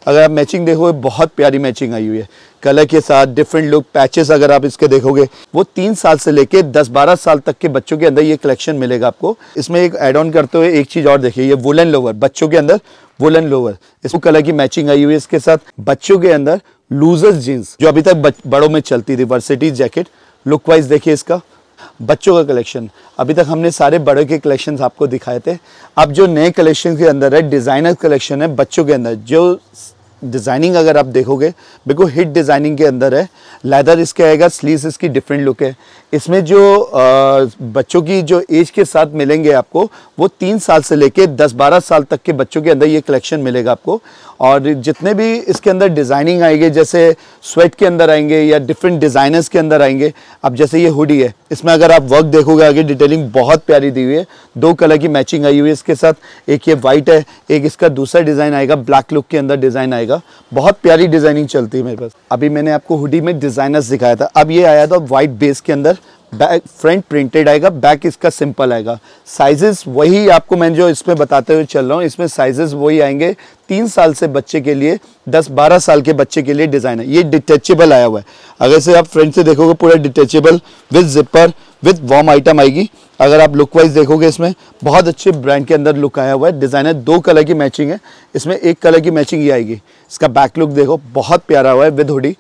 अगर आप मैचिंग देखोगे बहुत प्यारी मैचिंग आई हुई है कलर के साथ, डिफरेंट लुक पैचेस अगर आप इसके देखोगे वो 3 साल से लेके 10-12 साल तक के बच्चों के अंदर ये कलेक्शन मिलेगा आपको। इसमें एक ऐड ऑन करते हुए एक चीज़ और देखिए, ये वुलन लोवर बच्चों के अंदर, वुलन लोवर इसको कलर की मैचिंग आई हुई है। इसके साथ बच्चों के अंदर लूजर्स जीन्स जो अभी तक बड़ों में चलती थी, वर्सिटी जैकेट, लुक वाइज देखिए इसका बच्चों का कलेक्शन। अभी तक हमने सारे बड़े के कलेक्शंस आपको दिखाए थे। अब जो नए कलेक्शन के अंदर है डिज़ाइनर कलेक्शन है बच्चों के अंदर, जो डिज़ाइनिंग अगर आप देखोगे बिल्कुल हिट डिज़ाइनिंग के अंदर है। लेदर इसके आएगा, स्लीव्स इसकी डिफरेंट लुक है। इसमें जो बच्चों की जो एज के साथ मिलेंगे आपको वो 3 साल से लेके 10-12 साल तक के बच्चों के अंदर ये कलेक्शन मिलेगा आपको। और जितने भी इसके अंदर डिज़ाइनिंग आएंगे, जैसे स्वेट के अंदर आएंगे या डिफरेंट डिज़ाइनर्स के अंदर आएंगे। अब जैसे ये हुडी है, इसमें अगर आप वर्क देखोगे आगे डिटेलिंग बहुत प्यारी दी हुई है, 2 कलर की मैचिंग आई हुई है इसके साथ। एक ये वाइट है, एक इसका दूसरा डिज़ाइन आएगा, ब्लैक लुक के अंदर डिज़ाइन आएगा। बहुत प्यारी डिज़ाइनिंग चलती है मेरे पास। अभी मैंने आपको हुडी में डिज़ाइनर्स दिखाया था, अब ये आया था वाइट बेस के अंदर, बैक फ्रंट प्रिंटेड आएगा, बैक इसका सिंपल आएगा। साइजेस वही आपको मैं जो इसमें बताते हुए चल रहा हूँ, इसमें साइजेस वही आएंगे। 3 साल से बच्चे के लिए, 10-12 साल के बच्चे के लिए डिज़ाइन है। ये डिटेचेबल आया हुआ है, अगर से आप फ्रंट से देखोगे पूरा detachable with zipper with warm item आएगी। अगर आप लुक वाइज देखोगे इसमें बहुत अच्छे ब्रांड के अंदर लुक आया हुआ है। डिज़ाइनर 2 कलर की मैचिंग है, इसमें 1 कलर की मैचिंग ही आएगी। इसका बैक लुक देखो बहुत प्यारा हुआ है विद हुडी।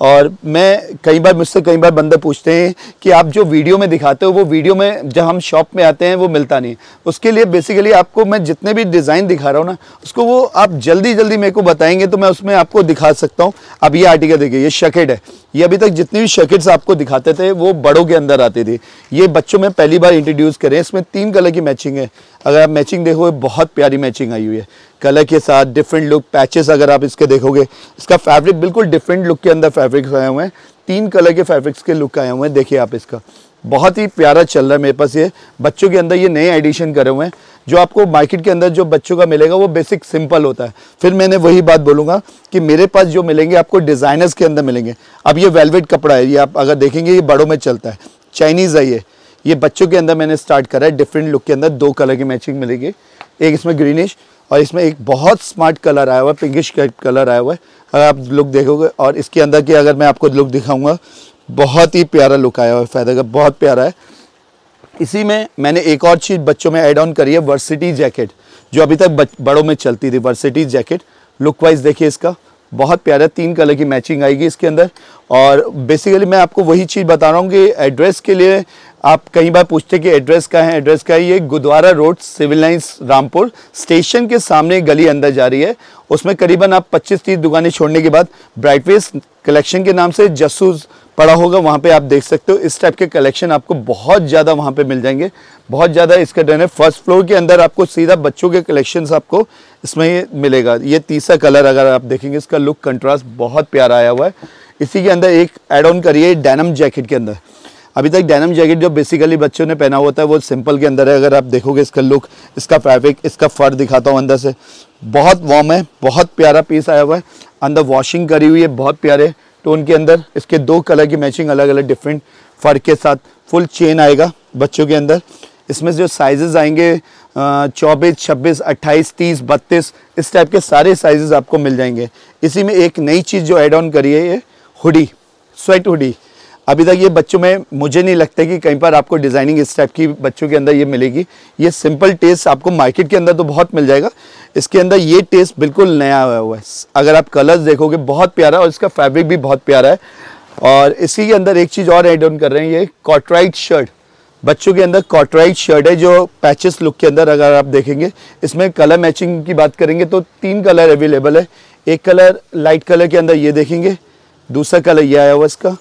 और मैं कई बार बंदे पूछते हैं कि आप जो वीडियो में दिखाते हो वो वीडियो में जब हम शॉप में आते हैं वो मिलता नहीं। उसके लिए बेसिकली आपको मैं जितने भी डिज़ाइन दिखा रहा हूँ ना, उसको वो आप जल्दी मेरे को बताएंगे तो मैं उसमें आपको दिखा सकता हूँ। अब ये आर्टिकल देखिए, ये शकेट है। ये अभी तक जितनी भी शकेट्स आपको दिखाते थे वो बड़ों के अंदर आती थी, ये बच्चों में पहली बार इंट्रोड्यूस करें। इसमें 3 कलर की मैचिंग है। अगर आप मैचिंग देखोगे बहुत प्यारी मैचिंग आई हुई है कलर के साथ, डिफरेंट लुक पैचेस अगर आप इसके देखोगे, इसका फैब्रिक बिल्कुल डिफरेंट लुक के अंदर फैब्रिक्स आए हुए हैं। 3 कलर के फैब्रिक्स के लुक आए हुए हैं, देखिए आप इसका बहुत ही प्यारा चल रहा है मेरे पास। ये बच्चों के अंदर ये नए एडिशन करे हुए हैं। जो आपको मार्केट के अंदर जो बच्चों का मिलेगा वो बेसिक सिंपल होता है। फिर मैंने वही बात बोलूँगा कि मेरे पास जो मिलेंगे आपको डिज़ाइनर्स के अंदर मिलेंगे। अब ये वेलवेट कपड़ा है, ये आप अगर देखेंगे ये बड़ों में चलता है, चाइनीज़ है ये बच्चों के अंदर मैंने स्टार्ट करा है। डिफरेंट लुक के अंदर 2 कलर की मैचिंग मिलेगी, एक इसमें ग्रीनिश और इसमें एक बहुत स्मार्ट कलर आया हुआ है, पिंकिश कलर आया हुआ है। अगर आप लुक देखोगे और इसके अंदर की अगर मैं आपको लुक दिखाऊंगा, बहुत ही प्यारा लुक आया हुआ है, फायदा का बहुत प्यारा है। इसी में मैंने एक और चीज़ बच्चों में ऐड ऑन करी है, वर्सिटी जैकेट जो अभी तक बड़ों में चलती थी, वर्सिटी जैकेट। लुक वाइज देखिए इसका बहुत प्यारा, 3 कलर की मैचिंग आएगी इसके अंदर। और बेसिकली मैं आपको वही चीज़ बता रहा हूँ कि एड्रेस के लिए आप कई बार पूछते कि एड्रेस का है, एड्रेस का है। ये Gurudwara road, civil lines, Rampur station के सामने गली अंदर जा रही है। उसमें करीबन आप 25-30 दुकानें छोड़ने के बाद ब्राइटवेस कलेक्शन के नाम से जसूस पड़ा होगा, वहाँ पे आप देख सकते हो। इस टाइप के कलेक्शन आपको बहुत ज़्यादा वहाँ पे मिल जाएंगे, बहुत ज़्यादा। इसका डन है फर्स्ट फ्लोर के अंदर आपको सीधा बच्चों के कलेक्शंस आपको इसमें ये मिलेगा। ये तीसरा कलर अगर आप देखेंगे, इसका लुक कंट्रास्ट बहुत प्यारा आया हुआ है। इसी के अंदर एक ऐड ऑन करिए डेनिम जैकेट के अंदर। अभी तक डेनिम जैकेट जो बेसिकली बच्चों ने पहना होता है वो सिंपल के अंदर है। अगर आप देखोगे इसका लुक, इसका फैब्रिक, इसका फर दिखाता हूँ अंदर से, बहुत वार्म है, बहुत प्यारा पीस आया हुआ है। अंदर वॉशिंग करी हुई है बहुत प्यारे टोन के अंदर। इसके 2 कलर की मैचिंग अलग अलग डिफरेंट फर के साथ, फुल चेन आएगा बच्चों के अंदर। इसमें जो साइजेस आएंगे 24, 26, 28, 30, 32 इस टाइप के सारे साइजेस आपको मिल जाएंगे। इसी में एक नई चीज़ जो ऐड ऑन करी है, ये हुडी, स्वेट हुडी। अभी तक ये बच्चों में मुझे नहीं लगता कि कहीं पर आपको डिज़ाइनिंग इस टाइप की बच्चों के अंदर ये मिलेगी। ये सिंपल टेस्ट आपको मार्केट के अंदर तो बहुत मिल जाएगा, इसके अंदर ये टेस्ट बिल्कुल नया हुआ है। अगर आप कलर्स देखोगे बहुत प्यारा, और इसका फैब्रिक भी बहुत प्यारा है। और इसी के अंदर एक चीज़ और ऐड ऑन कर रहे हैं, ये कॉटराइट शर्ट बच्चों के अंदर। कॉटराइट शर्ट है जो पैचेस लुक के अंदर अगर आप देखेंगे, इसमें कलर मैचिंग की बात करेंगे तो 3 कलर अवेलेबल है। एक कलर लाइट कलर के अंदर ये देखेंगे, दूसरा कलर ये आया हुआ इसका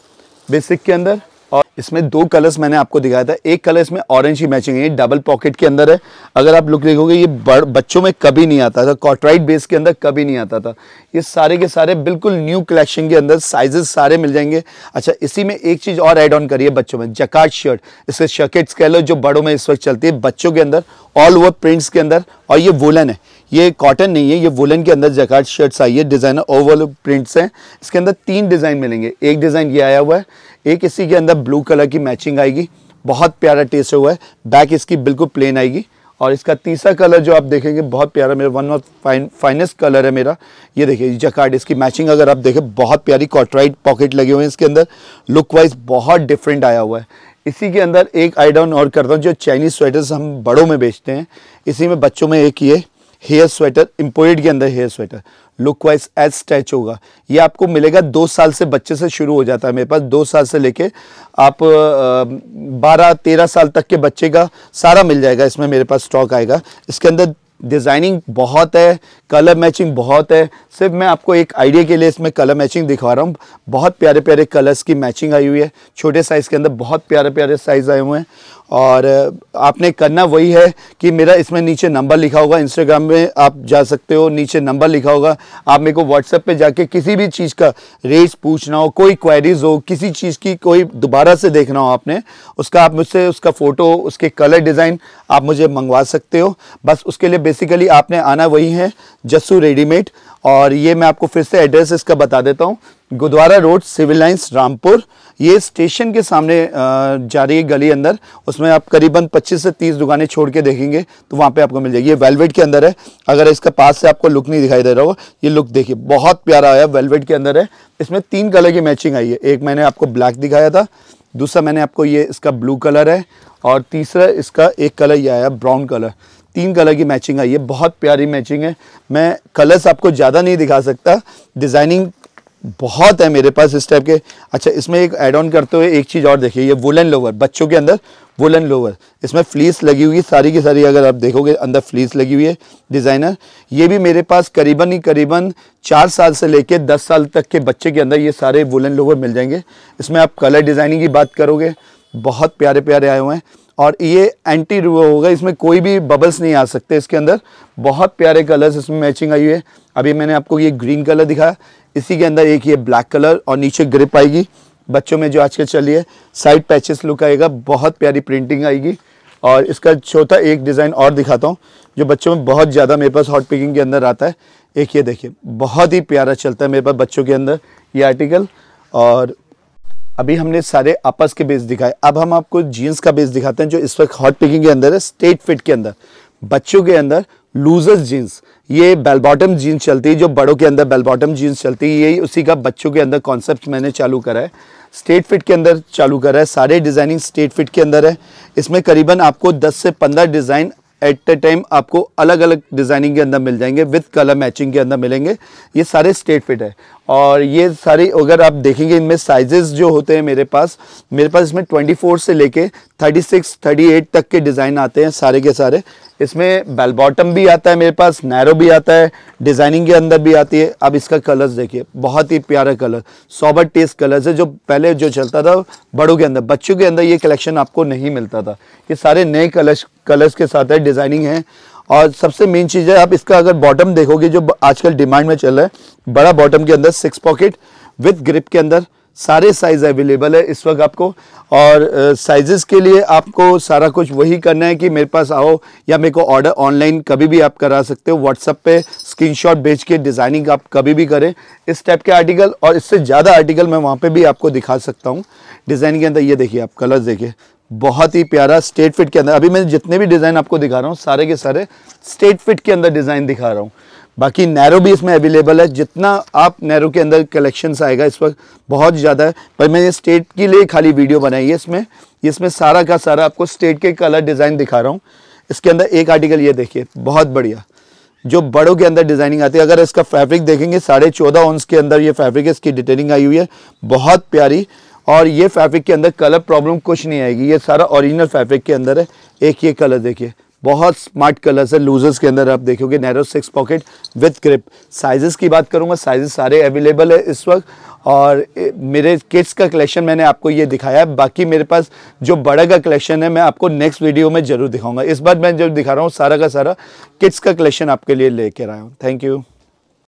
बेसिक के अंदर, और इसमें 2 कलर्स मैंने आपको दिखाया था। एक कलर इसमें ऑरेंज की मैचिंग है, ये डबल पॉकेट के अंदर है। अगर आप लुक देखोगे ये बच्चों में कभी नहीं आता था, कॉटराइट बेस के अंदर कभी नहीं आता था। ये सारे के सारे बिल्कुल न्यू कलेक्शन के अंदर साइजेस सारे मिल जाएंगे। अच्छा, इसी में एक चीज़ और ऐड ऑन करिए बच्चों में, जकार्ड शर्ट, इसे शकेट्स कह लो, जो बड़ों में इस वक्त चलती है, बच्चों के अंदर ऑल ओवर प्रिंट्स के अंदर। और ये वुलन है, ये कॉटन नहीं है, ये वुलन के अंदर जकार्ड शर्ट्स आई है, डिज़ाइनर ओवल प्रिंट्स हैं। इसके अंदर 3 डिज़ाइन मिलेंगे। एक डिज़ाइन ये आया हुआ है, एक इसी के अंदर ब्लू कलर की मैचिंग आएगी, बहुत प्यारा टेस्ट हुआ है। बैक इसकी बिल्कुल प्लेन आएगी और इसका तीसरा कलर जो आप देखेंगे बहुत प्यारा, मेरा वन ऑफ फाइनेस्ट कलर है मेरा। ये देखिए जकार्ड, इसकी मैचिंग अगर आप देखें बहुत प्यारी, कॉटराइट पॉकेट लगे हुए हैं इसके अंदर, लुक वाइज बहुत डिफरेंट आया हुआ है। इसी के अंदर एक आई डाउन और करता हूँ, जो चाइनीज स्वेटर्स हम बड़ों में बेचते हैं, इसी में बच्चों में एक ये हेयर स्वेटर, इम्पोर्टेड के अंदर हेयर स्वेटर, लुक वाइज एज स्टैच होगा। ये आपको मिलेगा 2 साल से बच्चे से शुरू हो जाता है मेरे पास, 2 साल से लेके आप 12-13 साल तक के बच्चे का सारा मिल जाएगा इसमें मेरे पास स्टॉक आएगा। इसके अंदर डिज़ाइनिंग बहुत है, कलर मैचिंग बहुत है। सिर्फ मैं आपको एक आइडिया के लिए इसमें कलर मैचिंग दिखा रहा हूँ। बहुत प्यारे प्यारे कलर्स की मैचिंग आई हुई है, छोटे साइज़ के अंदर बहुत प्यारे प्यारे साइज़ आए हुए हैं। और आपने करना वही है कि मेरा इसमें नीचे नंबर लिखा होगा, इंस्टाग्राम में आप जा सकते हो, नीचे नंबर लिखा होगा। आप मेरे को व्हाट्सएप पे जाके किसी भी चीज़ का रेट्स पूछना हो, कोई क्वेरीज हो, किसी चीज़ की कोई दोबारा से देखना हो आपने, उसका आप मुझसे उसका फ़ोटो, उसके कलर डिज़ाइन आप मुझे मंगवा सकते हो। बस उसके लिए बेसिकली आपने आना वही है, जस्सू रेडीमेड। और ये मैं आपको फिर से एड्रेस इसका बता देता हूँ, Gurudwara road, civil lines, Rampur. ये स्टेशन के सामने जा रही है गली अंदर, उसमें आप करीबन 25 से 30 दुकानें छोड़ के देखेंगे तो वहाँ पे आपको मिल जाएगी। ये वेलवेट के अंदर है, अगर इसका पास से आपको लुक नहीं दिखाई दे रहा हो, ये लुक देखिए बहुत प्यारा आया, वेलवेट के अंदर है। इसमें 3 कलर की मैचिंग आई है, एक मैंने आपको ब्लैक दिखाया था, दूसरा मैंने आपको ये इसका ब्लू कलर है, और तीसरा इसका एक कलर ये आया ब्राउन कलर। 3 कलर की मैचिंग आई है, बहुत प्यारी मैचिंग है। मैं कलर्स आपको ज़्यादा नहीं दिखा सकता, डिज़ाइनिंग बहुत है मेरे पास इस टाइप के। अच्छा, इसमें एक ऐड ऑन करते हुए एक चीज़ और देखिए, ये वुलन लोवर, बच्चों के अंदर वुलन लोवर, इसमें फ्लीस लगी हुई सारी की सारी, अगर आप देखोगे अंदर फ्लीस लगी हुई है डिज़ाइनर। ये भी मेरे पास करीबन 4 साल से लेके 10 साल तक के बच्चे के अंदर ये सारे वुलन लोवर मिल जाएंगे। इसमें आप कलर डिज़ाइनिंग की बात करोगे, बहुत प्यारे प्यारे आए हुए हैं। और ये एंटी रूबो होगा, इसमें कोई भी बबल्स नहीं आ सकते इसके अंदर। बहुत प्यारे कलर्स इसमें मैचिंग आई हुई है। अभी मैंने आपको ये ग्रीन कलर दिखाया, इसी के अंदर एक ये ब्लैक कलर, और नीचे ग्रिप आएगी बच्चों में जो आजकल चली है, साइड पैचेस लुक आएगा, बहुत प्यारी प्रिंटिंग आएगी। और इसका चौथा एक डिज़ाइन और दिखाता हूँ जो बच्चों में बहुत ज़्यादा मेरे पास हॉट पिकिंग के अंदर आता है। एक ये देखिए, बहुत ही प्यारा चलता है मेरे पास बच्चों के अंदर ये आर्टिकल। और अभी हमने सारे आपस के बेस दिखाए, अब हम आपको जीन्स का बेस दिखाते हैं जो इस वक्त हॉट पिकिंग के अंदर है। स्ट्रेट फिट के अंदर बच्चों के अंदर लूजर्स जीन्स, ये बेल बॉटम जीन्स चलती है, जो बड़ों के अंदर बेल बॉटम जीन्स चलती है, यही उसी का बच्चों के अंदर कॉन्सेप्ट मैंने चालू करा है। स्ट्रेट फिट के अंदर चालू करा है, सारे डिज़ाइनिंग स्ट्रेट फिट के अंदर है। इसमें करीबन आपको 10 से 15 डिज़ाइन एट ए टाइम आपको अलग अलग डिज़ाइनिंग के अंदर मिल जाएंगे, विद कलर मैचिंग के अंदर मिलेंगे। ये सारे स्ट्रेट फिट है। और ये सारे अगर आप देखेंगे इनमें साइजेस जो होते हैं मेरे पास इसमें 24 से लेके 36, 38 तक के डिज़ाइन आते हैं सारे के सारे। इसमें बेल बॉटम भी आता है मेरे पास, नैरो भी आता है, डिज़ाइनिंग के अंदर भी आती है। अब इसका कलर्स देखिए, बहुत ही प्यारा कलर, सोबर टेस्ट कलर्स है, जो पहले जो चलता था बड़ों के अंदर, बच्चों के अंदर ये कलेक्शन आपको नहीं मिलता था। ये सारे नए कलर्स के साथ है, डिज़ाइनिंग है। और सबसे मेन चीज़ है, आप इसका अगर बॉटम देखोगे जो आजकल डिमांड में चल रहा है, बड़ा बॉटम के अंदर 6 पॉकेट विद ग्रिप के अंदर, सारे साइज़ अवेलेबल है इस वक्त आपको। और साइजेस के लिए आपको सारा कुछ वही करना है कि मेरे पास आओ, या मेरे को ऑर्डर ऑनलाइन कभी भी आप करा सकते हो, व्हाट्सएप पे स्क्रीनशॉट भेज के डिज़ाइनिंग आप कभी भी करें इस टाइप के आर्टिकल, और इससे ज़्यादा आर्टिकल मैं वहाँ पे भी आपको दिखा सकता हूँ। डिज़ाइन के अंदर ये देखिए, आप कलर्स देखिए, बहुत ही प्यारा स्ट्रेट फिट के अंदर। अभी मैं जितने भी डिज़ाइन आपको दिखा रहा हूँ सारे के सारे स्ट्रेट फिट के अंदर डिज़ाइन दिखा रहा हूँ। बाकी नैरो भी इसमें अवेलेबल है, जितना आप नैरो के अंदर कलेक्शंस आएगा इस वक्त बहुत ज़्यादा है, पर मैंने स्ट्रेट के लिए खाली वीडियो बनाई है। इसमें सारा का सारा आपको स्ट्रेट के कलर डिज़ाइन दिखा रहा हूँ। इसके अंदर एक आर्टिकल ये देखिए, बहुत बढ़िया, जो बड़ों के अंदर डिज़ाइनिंग आती है। अगर इसका फैब्रिक देखेंगे 14.5 ऑन्स के अंदर ये फैब्रिक है, इसकी डिटेलिंग आई हुई है बहुत प्यारी। और ये फैब्रिक के अंदर कलर प्रॉब्लम कुछ नहीं आएगी, ये सारा ओरिजिनल फैब्रिक के अंदर है। एक ये कलर देखिए, बहुत स्मार्ट कलर्स है, लूजर्स के अंदर आप देखोगे, narrow 6 pocket with grip. Sizes की बात करूंगा, साइजेस सारे अवेलेबल है इस वक्त। और मेरे किड्स का कलेक्शन मैंने आपको ये दिखाया है, बाकी मेरे पास जो बड़ा का कलेक्शन है मैं आपको नेक्स्ट वीडियो में ज़रूर दिखाऊंगा। इस बार मैं जो दिखा रहा हूँ सारा का सारा किड्स का कलेक्शन आपके लिए लेकर आया हूँ। Thank you.